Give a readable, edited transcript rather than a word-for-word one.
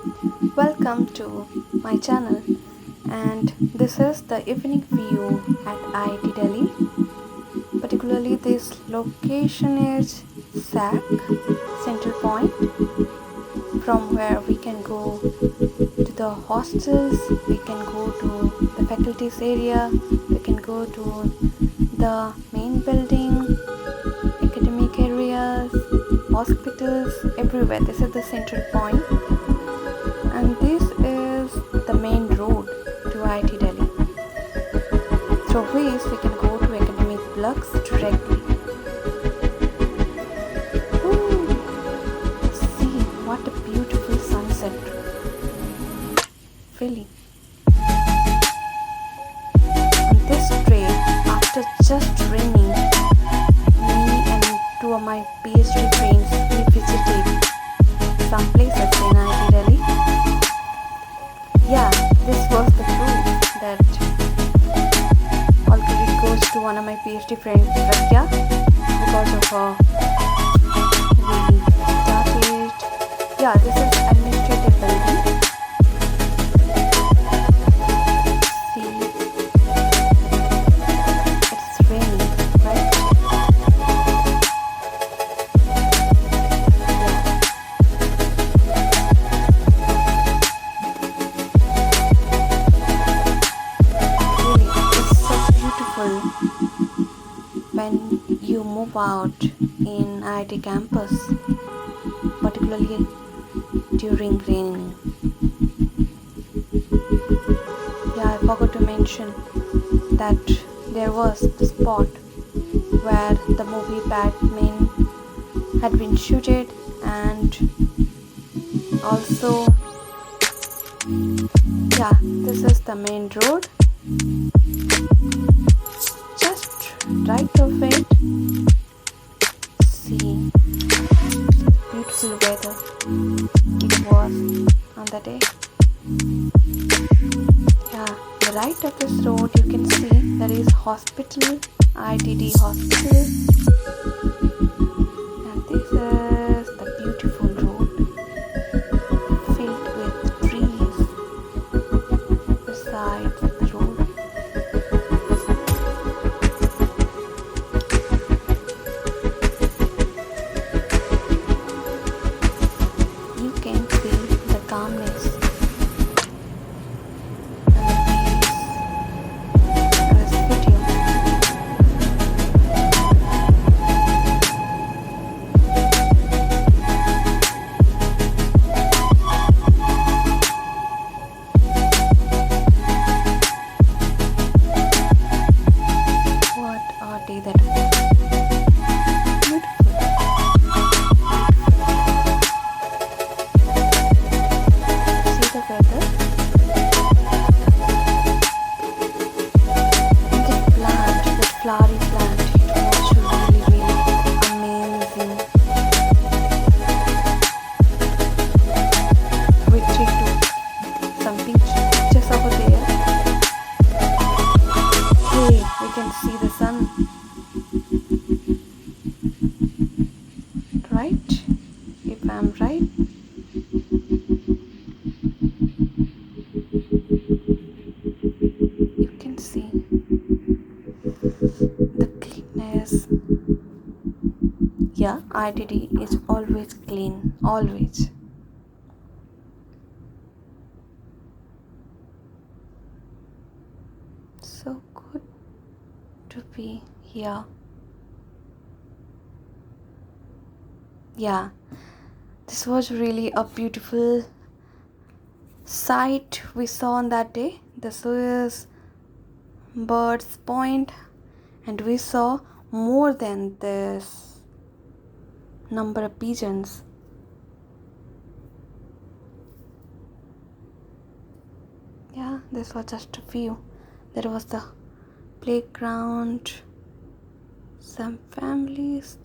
Welcome to my channel, and this is the evening view at IIT Delhi. Particularly, this location is SAC Central Point, from where we can go to the hostels, we can go to the faculties area, we can go to the main building, academic areas, hospitals, everywhere. This is the central point, and this is the main road to IIT Delhi, through which we can go to academic blocks directly. Ooh, see what a beautiful sunset, really. On this day, after just raining, me and two of my PhD friends, we visited some places in IIT Delhi. Yeah, this was the proof that all credit goes to one of my PhD friends, Pragya, because of her. We started. Yeah, this is administrative building. See, it's raining, right? Really, it's so beautiful when you move out in IIT campus, particularly during raining. Yeah, I forgot to mention that there was the spot where the movie Batman had been shooted, and also, yeah, this is the main road. Just right of it. See, beautiful weather it was on the day. Yeah, the right of this road you can see there is hospital, ITD hospital, and this is the beautiful road filled with trees beside the road. You can feel the calmness and the peace in this video. What a day that was. Beautiful. See the weather and the plant, the flowery plant. It was really amazing. We took some pictures over there. Hey, we can see the sun, right? If I'm right. You can see the cleanness. Yeah, ITD is always clean, always. So good to be here. Yeah, this was really a beautiful sight we saw on that day. This is Bird's Point, and we saw more than this number of pigeons. Yeah, this was just a few. There was the playground, some families.